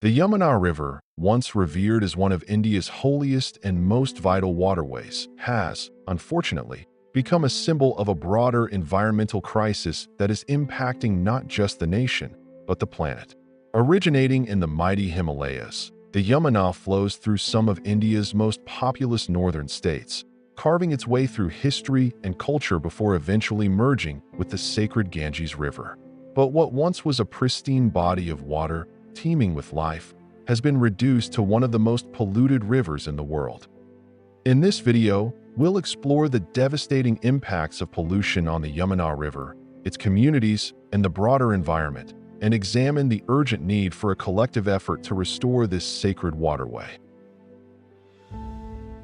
The Yamuna River, once revered as one of India's holiest and most vital waterways, has, unfortunately, become a symbol of a broader environmental crisis that is impacting not just the nation, but the planet. Originating in the mighty Himalayas, the Yamuna flows through some of India's most populous northern states, carving its way through history and culture before eventually merging with the sacred Ganges River. But what once was a pristine body of water, teeming with life, has been reduced to one of the most polluted rivers in the world. In this video, we'll explore the devastating impacts of pollution on the Yamuna River, its communities, and the broader environment, and examine the urgent need for a collective effort to restore this sacred waterway.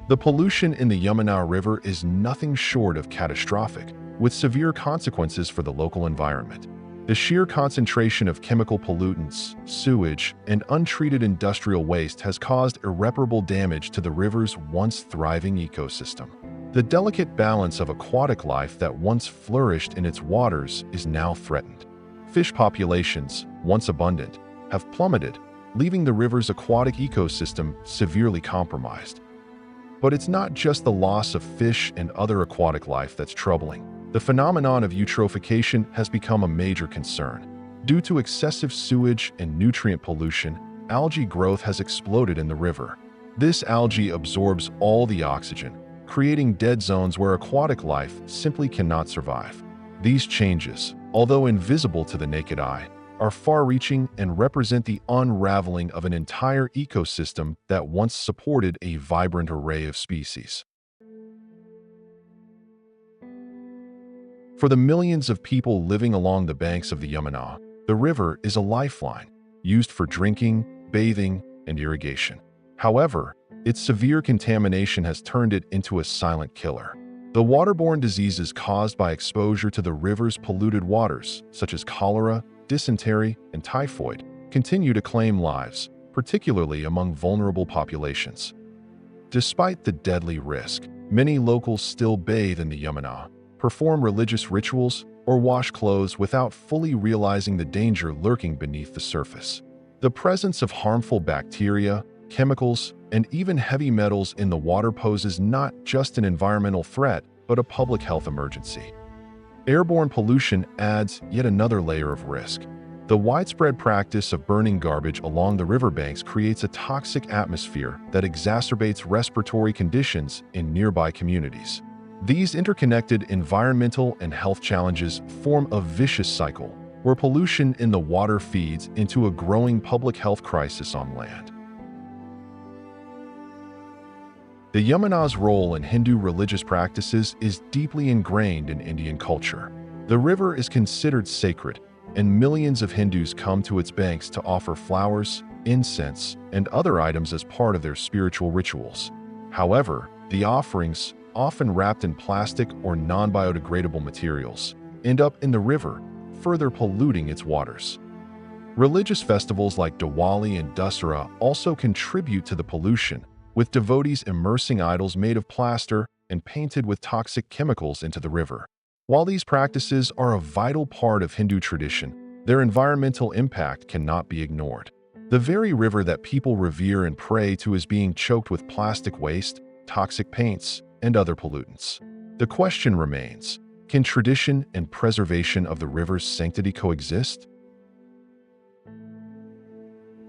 The pollution in the Yamuna River is nothing short of catastrophic, with severe consequences for the local environment. The sheer concentration of chemical pollutants, sewage, and untreated industrial waste has caused irreparable damage to the river's once thriving ecosystem. The delicate balance of aquatic life that once flourished in its waters is now threatened. Fish populations, once abundant, have plummeted, leaving the river's aquatic ecosystem severely compromised. But it's not just the loss of fish and other aquatic life that's troubling. The phenomenon of eutrophication has become a major concern. Due to excessive sewage and nutrient pollution, algae growth has exploded in the river. This algae absorbs all the oxygen, creating dead zones where aquatic life simply cannot survive. These changes, although invisible to the naked eye, are far-reaching and represent the unraveling of an entire ecosystem that once supported a vibrant array of species. For the millions of people living along the banks of the Yamuna, the river is a lifeline, used for drinking, bathing, and irrigation. However, its severe contamination has turned it into a silent killer. The waterborne diseases caused by exposure to the river's polluted waters, such as cholera, dysentery, and typhoid, continue to claim lives, particularly among vulnerable populations. Despite the deadly risk, many locals still bathe in the Yamuna, perform religious rituals, or wash clothes without fully realizing the danger lurking beneath the surface. The presence of harmful bacteria, chemicals, and even heavy metals in the water poses not just an environmental threat, but a public health emergency. Airborne pollution adds yet another layer of risk. The widespread practice of burning garbage along the riverbanks creates a toxic atmosphere that exacerbates respiratory conditions in nearby communities. These interconnected environmental and health challenges form a vicious cycle, where pollution in the water feeds into a growing public health crisis on land. The Yamuna's role in Hindu religious practices is deeply ingrained in Indian culture. The river is considered sacred, and millions of Hindus come to its banks to offer flowers, incense, and other items as part of their spiritual rituals. However, the offerings, often wrapped in plastic or non-biodegradable materials, end up in the river, further polluting its waters. Religious festivals like Diwali and Dussehra also contribute to the pollution, with devotees immersing idols made of plaster and painted with toxic chemicals into the river. While these practices are a vital part of Hindu tradition, their environmental impact cannot be ignored. The very river that people revere and pray to is being choked with plastic waste, toxic paints, and other pollutants. The question remains, can tradition and preservation of the river's sanctity coexist?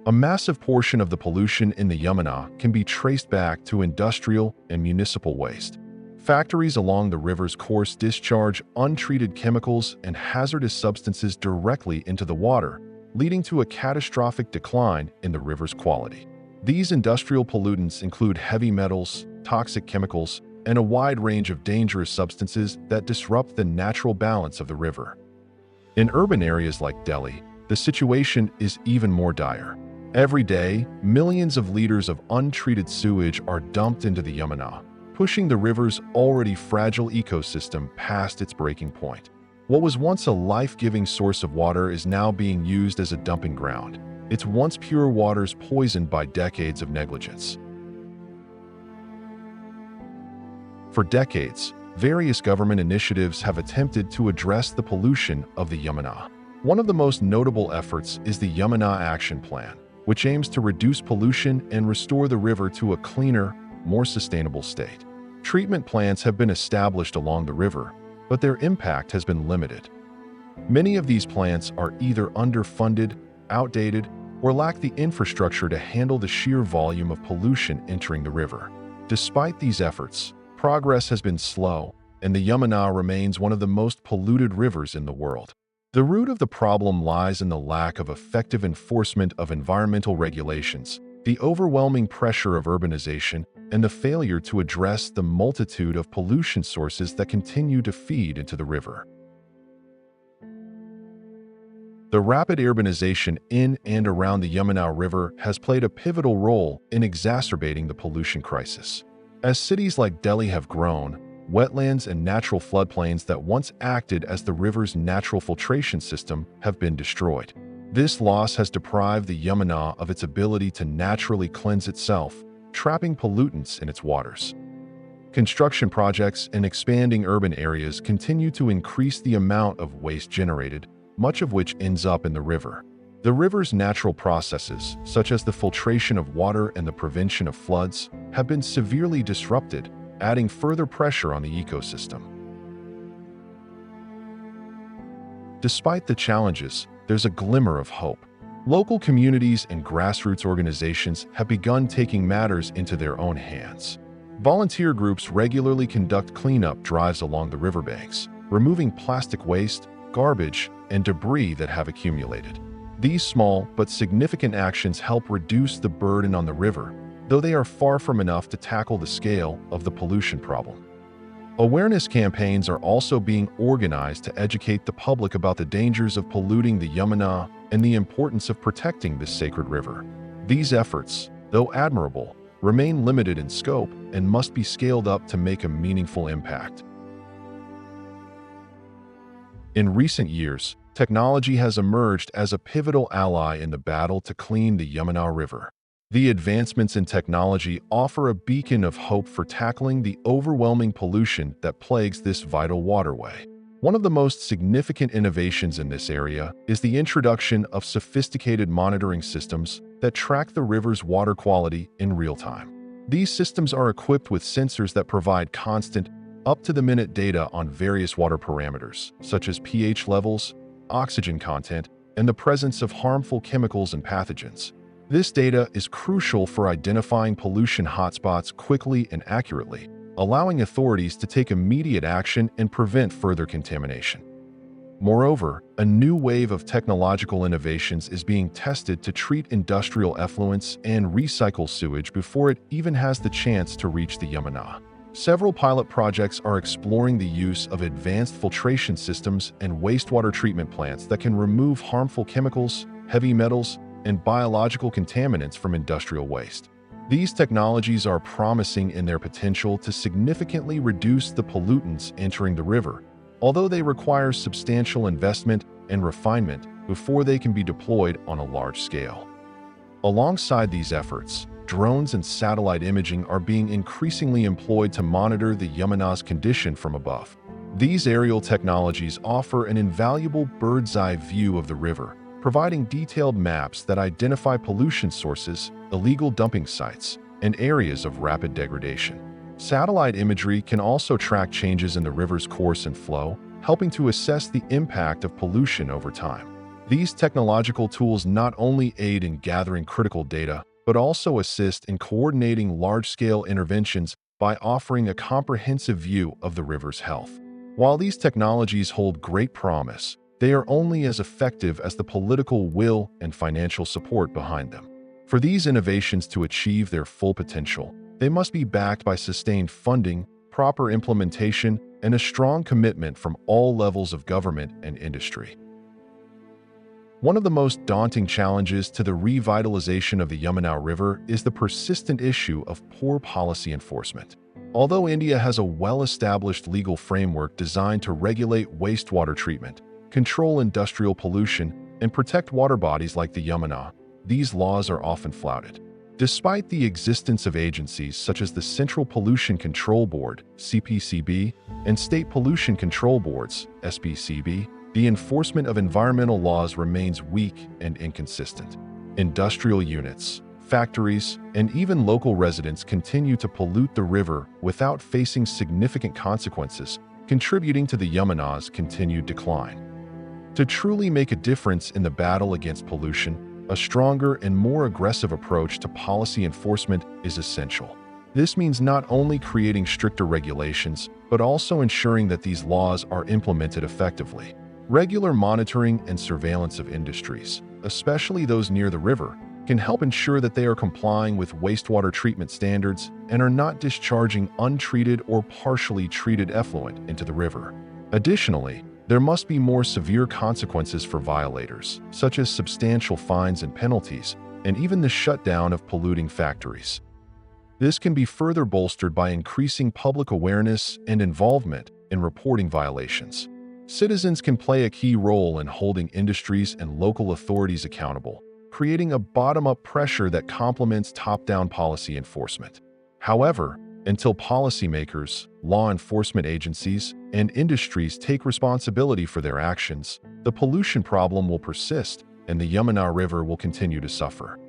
A massive portion of the pollution in the Yamuna can be traced back to industrial and municipal waste. Factories along the river's course discharge untreated chemicals and hazardous substances directly into the water, leading to a catastrophic decline in the river's quality. These industrial pollutants include heavy metals, toxic chemicals, and a wide range of dangerous substances that disrupt the natural balance of the river. In urban areas like Delhi, the situation is even more dire. Every day, millions of liters of untreated sewage are dumped into the Yamuna, pushing the river's already fragile ecosystem past its breaking point. What was once a life-giving source of water is now being used as a dumping ground, its once pure waters poisoned by decades of negligence. For decades, various government initiatives have attempted to address the pollution of the Yamuna. One of the most notable efforts is the Yamuna Action Plan, which aims to reduce pollution and restore the river to a cleaner, more sustainable state. Treatment plants have been established along the river, but their impact has been limited. Many of these plants are either underfunded, outdated, or lack the infrastructure to handle the sheer volume of pollution entering the river. Despite these efforts, progress has been slow, and the Yamuna remains one of the most polluted rivers in the world. The root of the problem lies in the lack of effective enforcement of environmental regulations, the overwhelming pressure of urbanization, and the failure to address the multitude of pollution sources that continue to feed into the river. The rapid urbanization in and around the Yamuna River has played a pivotal role in exacerbating the pollution crisis. As cities like Delhi have grown, wetlands and natural floodplains that once acted as the river's natural filtration system have been destroyed. This loss has deprived the Yamuna of its ability to naturally cleanse itself, trapping pollutants in its waters. Construction projects and expanding urban areas continue to increase the amount of waste generated, much of which ends up in the river. The river's natural processes, such as the filtration of water and the prevention of floods, have been severely disrupted, adding further pressure on the ecosystem. Despite the challenges, there's a glimmer of hope. Local communities and grassroots organizations have begun taking matters into their own hands. Volunteer groups regularly conduct cleanup drives along the riverbanks, removing plastic waste, garbage, and debris that have accumulated. These small but significant actions help reduce the burden on the river, though they are far from enough to tackle the scale of the pollution problem. Awareness campaigns are also being organized to educate the public about the dangers of polluting the Yamuna and the importance of protecting this sacred river. These efforts, though admirable, remain limited in scope and must be scaled up to make a meaningful impact. In recent years, technology has emerged as a pivotal ally in the battle to clean the Yamuna River. The advancements in technology offer a beacon of hope for tackling the overwhelming pollution that plagues this vital waterway. One of the most significant innovations in this area is the introduction of sophisticated monitoring systems that track the river's water quality in real time. These systems are equipped with sensors that provide constant, up-to-the-minute data on various water parameters, such as pH levels, oxygen content, and the presence of harmful chemicals and pathogens. This data is crucial for identifying pollution hotspots quickly and accurately, allowing authorities to take immediate action and prevent further contamination. Moreover, a new wave of technological innovations is being tested to treat industrial effluents and recycle sewage before it even has the chance to reach the Yamuna. Several pilot projects are exploring the use of advanced filtration systems and wastewater treatment plants that can remove harmful chemicals, heavy metals, and biological contaminants from industrial waste. These technologies are promising in their potential to significantly reduce the pollutants entering the river, although they require substantial investment and refinement before they can be deployed on a large scale. Alongside these efforts, drones and satellite imaging are being increasingly employed to monitor the Yamuna's condition from above. These aerial technologies offer an invaluable bird's-eye view of the river, providing detailed maps that identify pollution sources, illegal dumping sites, and areas of rapid degradation. Satellite imagery can also track changes in the river's course and flow, helping to assess the impact of pollution over time. These technological tools not only aid in gathering critical data, but also assist in coordinating large-scale interventions by offering a comprehensive view of the river's health. While these technologies hold great promise, they are only as effective as the political will and financial support behind them. For these innovations to achieve their full potential, they must be backed by sustained funding, proper implementation, and a strong commitment from all levels of government and industry. One of the most daunting challenges to the revitalization of the Yamuna River is the persistent issue of poor policy enforcement. Although India has a well-established legal framework designed to regulate wastewater treatment, control industrial pollution, and protect water bodies like the Yamuna, these laws are often flouted. Despite the existence of agencies such as the Central Pollution Control Board, CPCB, and State Pollution Control Boards, SPCB, the enforcement of environmental laws remains weak and inconsistent. Industrial units, factories, and even local residents continue to pollute the river without facing significant consequences, contributing to the Yamuna's continued decline. To truly make a difference in the battle against pollution, a stronger and more aggressive approach to policy enforcement is essential. This means not only creating stricter regulations, but also ensuring that these laws are implemented effectively. Regular monitoring and surveillance of industries, especially those near the river, can help ensure that they are complying with wastewater treatment standards and are not discharging untreated or partially treated effluent into the river. Additionally, there must be more severe consequences for violators, such as substantial fines and penalties, and even the shutdown of polluting factories. This can be further bolstered by increasing public awareness and involvement in reporting violations. Citizens can play a key role in holding industries and local authorities accountable, creating a bottom-up pressure that complements top-down policy enforcement. However, until policymakers, law enforcement agencies, and industries take responsibility for their actions, the pollution problem will persist and the Yamuna River will continue to suffer.